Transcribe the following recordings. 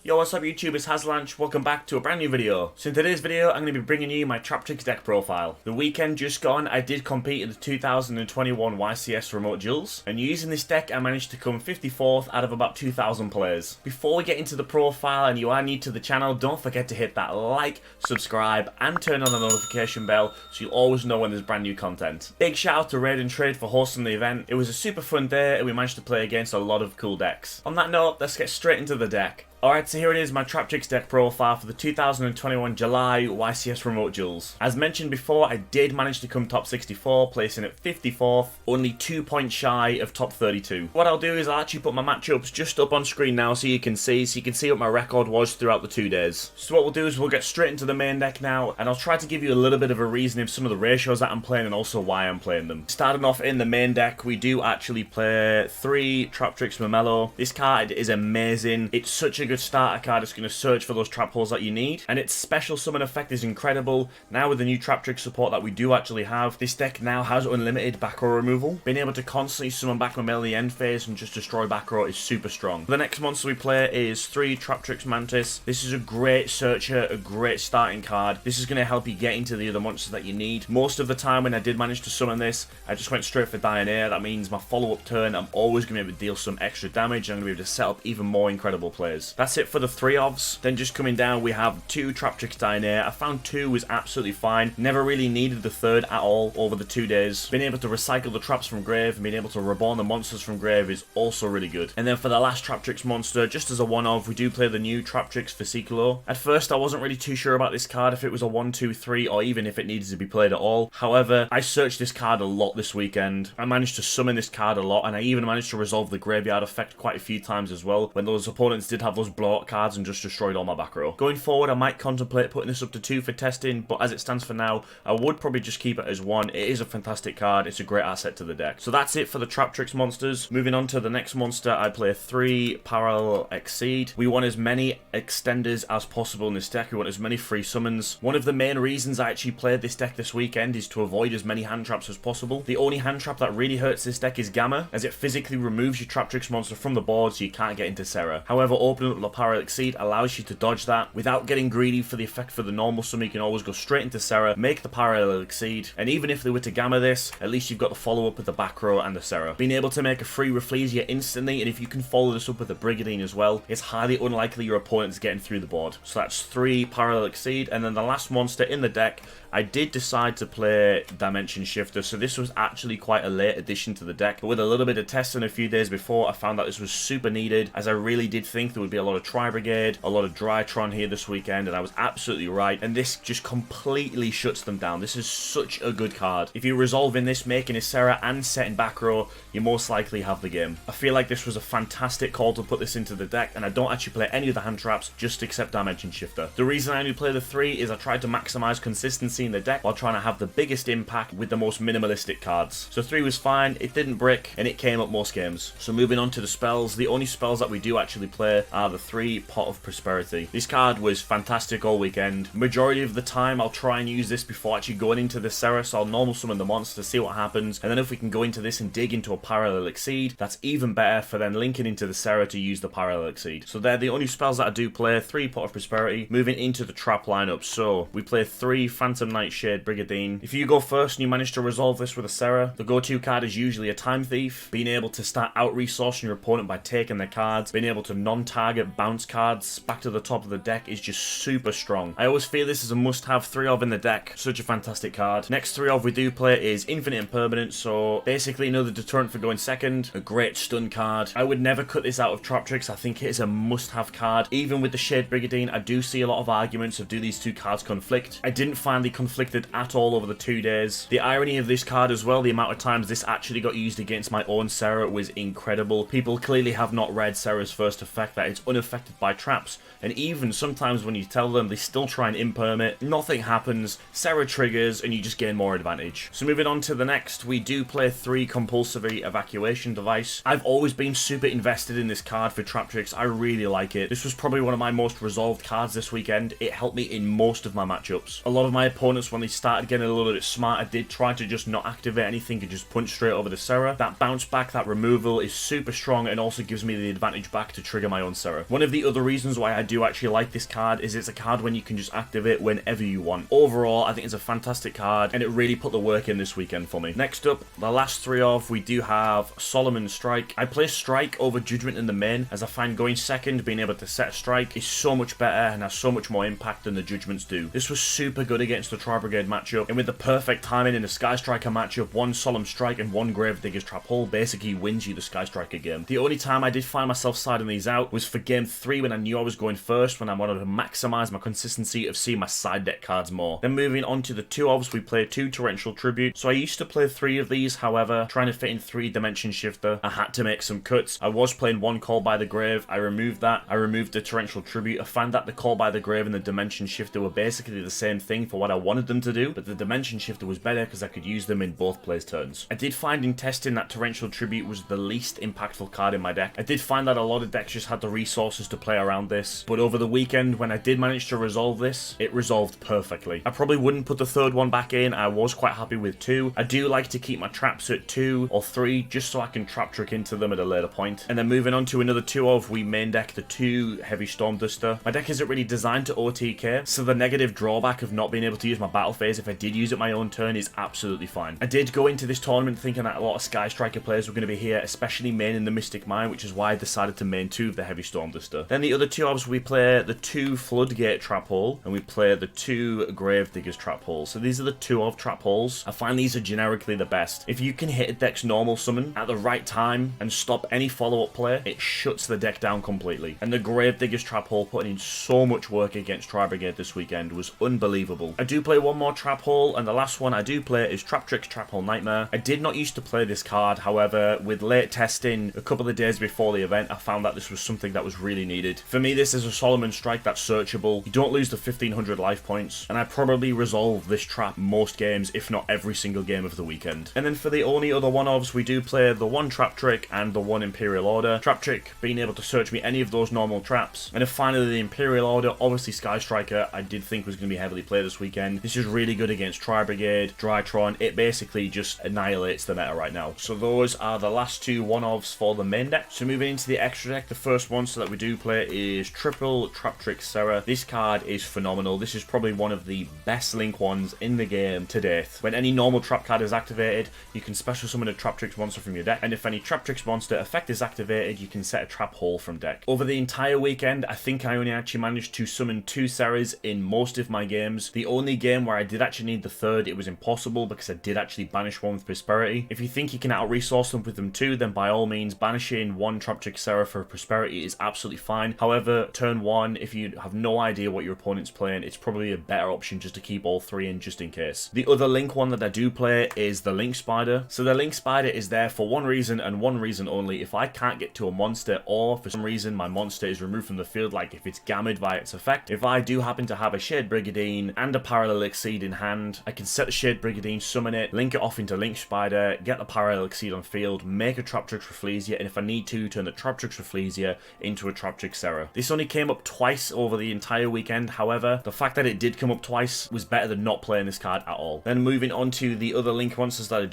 Yo, what's up YouTube, it's Haslanch, welcome back to a brand new video. So in today's video, I'm going to be bringing you my Traptrix deck profile. The weekend just gone, I did compete in the 2021 YCS Remote Duels, and using this deck I managed to come 54th out of about 2,000 players. Before we get into the profile and you are new to the channel, don't forget to hit that like, subscribe, and turn on the notification bell so you always know when there's brand new content. Big shout out to Raid and Trade for hosting the event. It was a super fun day and we managed to play against a lot of cool decks. On that note, let's get straight into the deck. Alright, so here it is, my Traptrix deck profile for the 2021 July YCS Remote Duels. As mentioned before, I did manage to come top 64, placing at 54th, only 2 points shy of top 32. What I'll do is I'll actually put my matchups just up on screen now so you can see what my record was throughout the 2 days. So what we'll do is we'll get straight into the main deck now, and I'll try to give you a little bit of a reason of some of the ratios that I'm playing and also why I'm playing them. Starting off in the main deck, we do actually play 3 Traptrix Momelo. This card is amazing. It's such a good starter card. It's going to search for those trap holes that you need, and its special summon effect is incredible. Now with the new Traptrix support that we do actually have, this deck now has unlimited back row removal. Being able to constantly summon back Momelo in the end phase and just destroy back row is super strong. The next monster we play is 3 Traptrix Mantis. This is a great searcher, a great starting card. This is going to help you get into the other monsters that you need. Most of the time when I did manage to summon this, I just went straight for Dianair. That means my follow-up turn, I'm always going to be able to deal some extra damage. I'm going to be able to set up even more incredible plays. That's it for the 3 ofs. Then just coming down, we have 2 Traptrix Dianair. I found 2 was absolutely fine. Never really needed the 3rd at all over the 2 days. Being able to recycle the traps from grave and being able to reborn the monsters from grave is also really good. And then for the last Traptrix monster, just as a one-off, we do play the new Traptrix Fasciculo. At first, I wasn't really too sure about this card, if it was a 1, 2, 3, or even if it needed to be played at all. However, I searched this card a lot this weekend. I managed to summon this card a lot, and I even managed to resolve the graveyard effect quite a few times as well, when those opponents did have those blowout cards and just destroyed all my back row. Going forward, I might contemplate putting this up to 2 for testing, but as it stands for now, I would probably just keep it as 1. It is a fantastic card. It's a great asset to the deck. So that's it for the Traptrix monsters. Moving on to the next monster, I play 3 Parallel Exceed. We want as many extenders as possible in this deck. We want as many free summons. One of the main reasons I actually played this deck this weekend is to avoid as many hand traps as possible. The only hand trap that really hurts this deck is Gamma, as it physically removes your Traptrix monster from the board so you can't get into Serra. However, opening up the Parallel Exceed allows you to dodge that without getting greedy for the effect for the normal summon. You can always go straight into Serra, make the Parallel Exceed, and even if they were to Gamma this, at least you've got the follow-up with the back row and the Serra. Being able to make a free Rafflesia instantly, and if you can follow this up with a Brigadine as well, it's highly unlikely your opponent's getting through the board. So that's 3 Parallel Exceed, and then the last monster in the deck, I did decide to play Dimension Shifter, so this was actually quite a late addition to the deck, but with a little bit of testing a few days before, I found that this was super needed, as I really did think there would be a lot of Tri-Brigade, a lot of Drytron here this weekend, and I was absolutely right, and this just completely shuts them down. This is such a good card. If you resolve in this, making a Serra and setting back row, you most likely have the game. I feel like this was a fantastic call to put this into the deck, and I don't actually play any of the hand traps, just except Dimension Shifter. The reason I only play the 3 is I tried to maximize consistency in the deck while trying to have the biggest impact with the most minimalistic cards. So 3 was fine, it didn't brick, and it came up most games. So moving on to the spells, the only spells that we do actually play are the 3 Pot of Prosperity. This card was fantastic all weekend. Majority of the time I'll try and use this before actually going into the Serra, so I'll normal summon the monster, see what happens, and then if we can go into this and dig into a Parallel Exceed, that's even better for then linking into the Serra to use the Parallel Exceed. So they're the only spells that I do play, 3 Pot of Prosperity. Moving into the trap lineup, so we play 3 Phantom Nightshade Brigadine. If you go first and you manage to resolve this with a Serra, the go-to card is usually a Time Thief. Being able to start out-resourcing your opponent by taking their cards, being able to non-target bounce cards back to the top of the deck is just super strong. I always feel this is a must-have 3 of in the deck. Such a fantastic card. Next 3 of we do play is Infinite Impermanence, so basically another deterrent for going second. A great stun card. I would never cut this out of Traptrix. I think it is a must-have card. Even with the Shade Brigadine, I do see a lot of arguments of do these 2 cards conflict. I didn't find they conflicted at all over the 2 days. The irony of this card as well, the amount of times this actually got used against my own Serra was incredible. People clearly have not read Serra's first effect, that it's unaffected by traps, and even sometimes when you tell them, they still try and imperm it. Nothing happens, Serra triggers, and you just gain more advantage. So moving on to the next, we do play 3 Compulsory Evacuation Device. I've always been super invested in this card for Traptrix. I really like it. This was probably one of my most resolved cards this weekend. It helped me in most of my matchups. A lot of my opponents, when they started getting a little bit smarter, did try to just not activate anything and just punch straight over the Serra. That bounce back, that removal is super strong, and also gives me the advantage back to trigger my own Serra. Sarah. One of the other reasons why I do actually like this card is it's a card when you can just activate whenever you want. Overall, I think it's a fantastic card, and it really put the work in this weekend for me. Next up, the last three off, we do have Solomon's Strike. I play Strike over Judgment in the main, as I find going second, being able to set a strike, is so much better and has so much more impact than the Judgments do. This was super good against the Tri-Brigade matchup, and with the perfect timing in the Sky Striker matchup, one Solemn Strike and one Gravedigger's Trap Hole basically wins you the Sky Striker game. The only time I did find myself siding these out was for game 3 when I knew I was going first, when I wanted to maximise my consistency of seeing my side deck cards more. Then moving on to the 2-ofs, we played 2 Torrential Tribute. So I used to play 3 of these, however, trying to fit in 3 Dimension Shifter, I had to make some cuts. I was playing 1 Call by the Grave, I removed that. I removed the Torrential Tribute. I found that the Call by the Grave and the Dimension Shifter were basically the same thing for what I wanted them to do, but the Dimension Shifter was better because I could use them in both players' turns. I did find in testing that Torrential Tribute was the least impactful card in my deck. I did find that a lot of decks just had the resources to play around this, but over the weekend when I did manage to resolve this, it resolved perfectly. I probably wouldn't put the third one back in. I was quite happy with 2. I do like to keep my traps at 2 or 3 just so I can trap trick into them at a later point. And then moving on to another 2 of, we main deck the 2 Heavy Storm Duster. My deck isn't really designed to OTK, so the negative drawback of not being able to use my battle phase if I did use it my own turn is absolutely fine. I did go into this tournament thinking that a lot of Sky Striker players were going to be here, especially main in the Mystic Mine, which is why I decided to main 2 of the Heavy Storm Duster. Then the other 2 obs, we play the 2 Floodgate Trap Hole, and we play the 2 Gravedigger's Trap Hole. So these are the 2 of trap holes. I find these are generically the best. If you can hit a deck's normal summon at the right time and stop any follow-up play, it shuts the deck down completely. And the Gravedigger's Trap Hole putting in so much work against Tri-Brigade this weekend was unbelievable. I do play one more Trap Hole, and the last one I do play is Traptrix Trap Hole Nightmare. I did not used to play this card, however, with late testing a couple of days before the event, I found that this was something that was really needed. For me, this is a Solomon Strike that's searchable. You don't lose the 1500 life points, and I probably resolve this trap most games, if not every single game of the weekend. And then for the only other one-offs, we do play the 1 Traptrick and the 1 Imperial Order. Traptrick being able to search me any of those normal traps. And then finally the Imperial Order, obviously Sky Striker, I did think was going to be heavily played this weekend. This is really good against Tri-Brigade, Drytron. It basically just annihilates the meta right now. So those are the last 2 one-offs for the main deck. So moving into the extra deck, the first one so that we do play is Triple Traptrix Serra. This card is phenomenal. This is probably one of the best link ones in the game to date. When any normal trap card is activated, you can special summon a Traptrix monster from your deck, and if any Traptrix monster effect is activated, you can set a trap hole from deck. Over the entire weekend, I think I only actually managed to summon 2 Serras in most of my games. The only game where I did actually need the third, it was impossible because I did actually banish one with Prosperity. If you think you can out-resource them with them too, then by all means, banishing 1 Traptrix Serra for Prosperity is absolutely fine. However, turn 1, if you have no idea what your opponent's playing, it's probably a better option just to keep all 3 in just in case. The other link one that I do play is the Link Spider. So the Link Spider is there for one reason and one reason only. If I can't get to a monster, or for some reason my monster is removed from the field, like if it's gammed by its effect, if I do happen to have a Shade Brigadine and a Parallel Exceed in hand, I can set the Shade Brigadine, summon it, link it off into Link Spider, get the Parallel Exceed on field, make a Traptrix Rafflesia, and if I need to, turn the Traptrix Rafflesia into a Traptrix Serra. This only came up twice over the entire weekend, however, the fact that it did come up twice was better than not playing this card at all. Then moving on to the other link monsters that I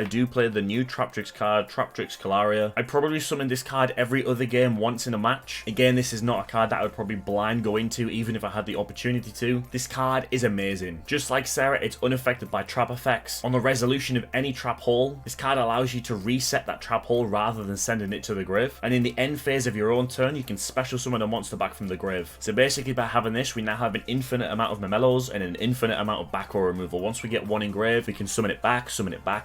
do play the new Traptrix card, Traptrix Calaria. I probably summon this card every other game once in a match. Again, this is not a card that I would probably blind go into even if I had the opportunity to. This card is amazing. Just like Serra, it's unaffected by trap effects. On the resolution of any trap hole, this card allows you to reset that trap hole rather than sending it to the grave. And in the end phase of your own turn, you can special summon a monster back from the grave. So basically by having this, we now have an infinite amount of Memelos and an infinite amount of back row removal. Once we get 1 in grave, we can summon it back,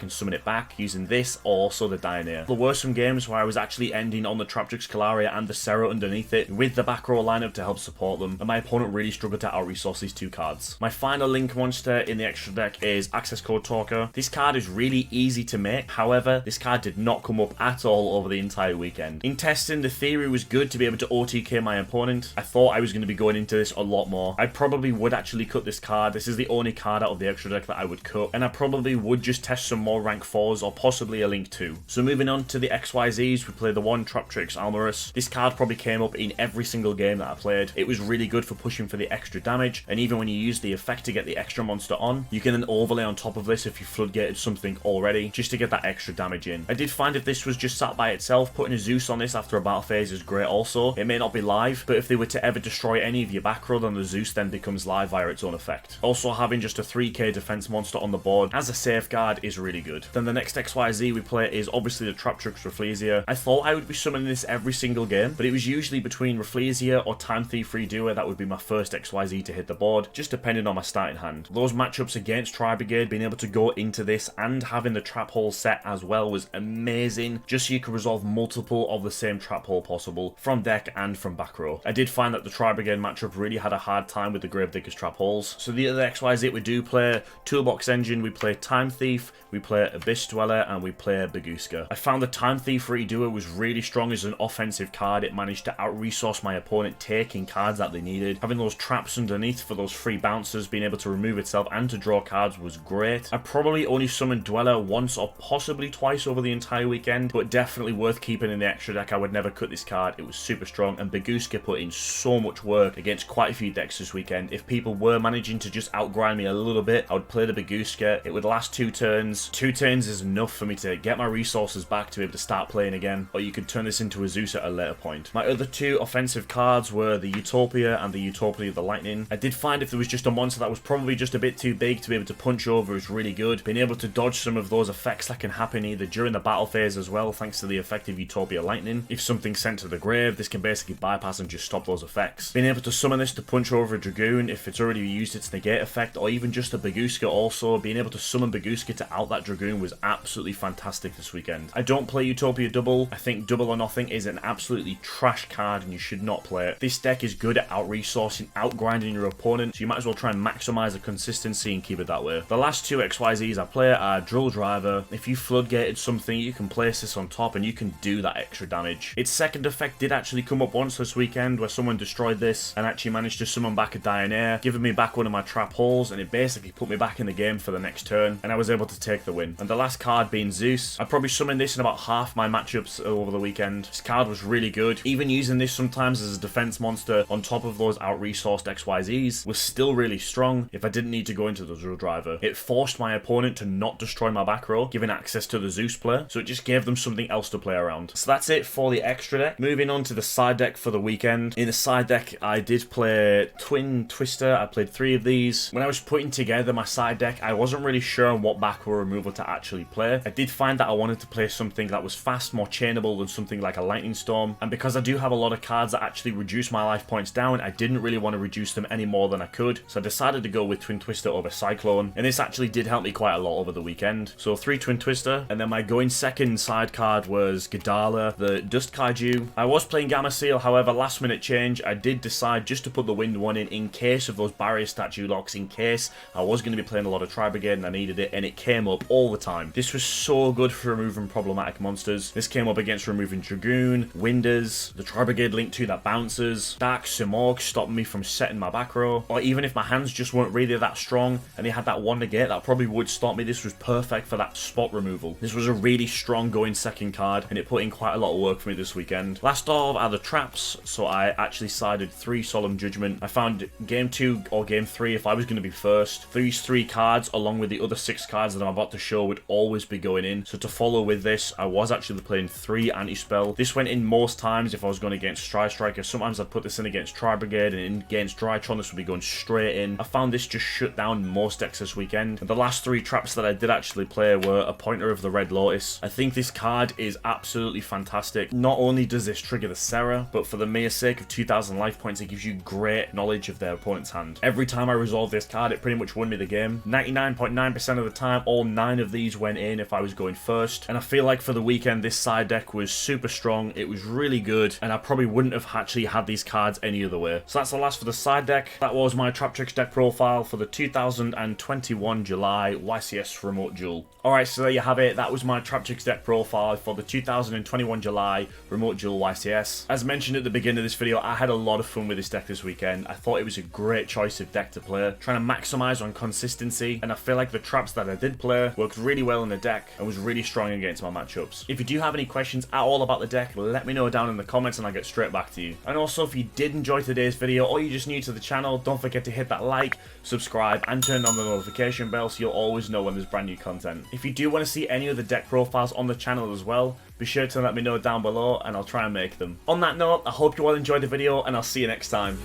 and summon it back using this or also the Dioneer. There were some games where I was actually ending on the Traptrix Calaria and the Serra underneath it with the back row lineup to help support them, and my opponent really struggled to out-resource these 2 cards. My final link monster in the extra deck is Access Code Talker. This card is really easy to make, however, this card did not come up at all over the entire weekend. In testing, the theory was good to be able to OTK my opponent. I thought I was going to be going into this a lot more. I probably would actually cut this card. This is the only card out of the extra deck that I would cut, and I probably would just test some more rank 4s or possibly a link 2. So moving on to the XYZs, we play the 1 Traptrix Almerus. This card probably came up in every single game that I played. It was really good for pushing for the extra damage, and even when you use the effect to get the extra monster on, you can then overlay on top of this if you floodgated something already, just to get that extra damage in. I did find if this was just sat by itself, putting a Zeus on this after a battle phase is great also. also, it may not be live, but if they were to ever destroy any of your back row, then the Zeus then becomes live via its own effect. Also, having just a 3k defense monster on the board as a safeguard is really good. Then the next XYZ we play is obviously the Traptrix Rafflesia. I thought I would be summoning this every single game, but it was usually between Rafflesia or Time Thief Redoer that would be my first XYZ to hit the board, just depending on my starting hand. Those matchups against Tri-Brigade, being able to go into this and having the trap hole set as well was amazing, just so you could resolve multiple of the same trap hole possible from deck and from back row. I did find that the Tri-Brigade matchup really had a hard time with the Gravedigger's trap holes. So the other XYZ we do play Toolbox Engine, we play Time Thief, we play Abyss Dweller, and we play Baguska. I found the Time Thief Redoer was really strong as an offensive card. It managed to out-resource my opponent, taking cards that they needed. Having those traps underneath for those free bouncers, being able to remove itself and to draw cards was great. I probably only summoned Dweller once or possibly twice over the entire weekend, but definitely worth keeping in the extra deck. I would never cut this card. It was super strong, and Baguska put in so much work against quite a few decks this weekend. If people were managing to just outgrind me a little bit, I would play the Baguska. It would last 2 turns. 2 turns is enough for me to get my resources back to be able to start playing again, or you could turn this into a Zeus at a later point. My other 2 offensive cards were the Utopia and the Utopia of the Lightning. I did find if there was just a monster that was probably just a bit too big to be able to punch over is really good. Being able to dodge some of those effects that can happen either during the battle phase as well, thanks to the effective Utopia Lightning. If something's sent to the grave, this can basically bypass and just stop those effects. Being able to summon this to punch over a Dragoon if it's already used its negate effect, or even just a Baguska also, being able to summon Baguska to out that Dragoon was absolutely fantastic this weekend. I don't play Utopia Double. I think Double or Nothing is an absolutely trash card and you should not play it. This deck is good at out-resourcing, out-grinding your opponent, so you might as well try and maximize the consistency and keep it that way. The last 2 XYZs I play are Drill Driver. If you floodgated something, you can place this on top and you can do that extra damage. Its second effect did actually come up once this weekend where someone destroyed this and actually managed to summon back a Dianair, giving me back one of my trap holes, and it basically put me back in the game for the next turn, and I was able to take the win. And the last card being Zeus. I probably summoned this in about half my matchups over the weekend. This card was really good. Even using this sometimes as a defense monster on top of those out-resourced XYZs was still really strong if I didn't need to go into the Drill Driver. It forced my opponent to not destroy my back row, giving access to the Zeus player, so it just gave them something else to play around. So that's it for the extra deck. Moving on to the side deck for the weekend. In the side deck, I did play Twin Twister. I played 3 of these. When I was putting together my side deck, I wasn't really sure on what back row removal to actually play. I did find that I wanted to play something that was fast, more chainable than something like a Lightning Storm, and because I do have a lot of cards that actually reduce my life points down, I didn't really want to reduce them any more than I could, so I decided to go with Twin Twister over Cyclone, and this actually did help me quite a lot over the weekend. So 3 Twin Twister, and then my going second side card was Gadala, the Dust Kaiju. I was playing Gamma Seal, however, last minute change, I did decide just to put the Wind one in case of those barrier statue locks, in case I was going to be playing a lot of Tri-Brigade and I needed it, and it came up all the time. This was so good for removing problematic monsters. This came up against removing Dragoon, Winders, the Tri-Brigade Link 2 that bounces, Dark Simorg stopping me from setting my back row, or even if my hands just weren't really that strong and they had that one negate, that probably would stop me. This was perfect for that spot removal. This was a really strong going second card, and it put in quite a lot of work for me this weekend. Last of are the traps, so I actually sided 3 Solemn Judgment. I found game 2 or game 3, if I was going to be first, these 3 cards along with the other 6 cards that I'm about to show would always be going in. So to follow with this, I was actually playing 3 Anti-Spell. This went in most times if I was going against Striker. Sometimes I'd put this in against Tri-Brigade, and against Drytron this would be going straight in. I found this just shut down most decks this weekend. And the last 3 traps that I did actually play were a Pointer of the Red Lotus. I think this card is absolutely fantastic. Not only does this trigger the Serra, but for the mere sake of 2,000 life points, it gives you great knowledge of their opponent's hand. Every time I resolved this card, it pretty much won me the game. 99.9% of the time, all 9 of these went in if I was going first. And I feel like for the weekend, this side deck was super strong. It was really good, and I probably wouldn't have actually had these cards any other way. So that's the last for the side deck. That was my Traptrix deck profile for the 2021 July YCS Remote Duel. Alright, so there you have it. That was my Traptrix deck profile for the 2021 July Remote Duel YCS. As mentioned at the beginning of this video, I had a lot of fun with this deck this weekend. I thought it was a great choice of deck to play, trying to maximize on consistency, and I feel like the traps that I did play worked really well in the deck and was really strong against my matchups. If you do have any questions at all about the deck, let me know down in the comments and I'll get straight back to you. And also, if you did enjoy today's video or you're just new to the channel, don't forget to hit that like, subscribe, and turn on the notification bell so you'll always know when there's brand new content. If you do want to see any of the deck profiles on the channel as well, be sure to let me know down below and I'll try and make them. On that note, I hope you all enjoyed the video and I'll see you next time.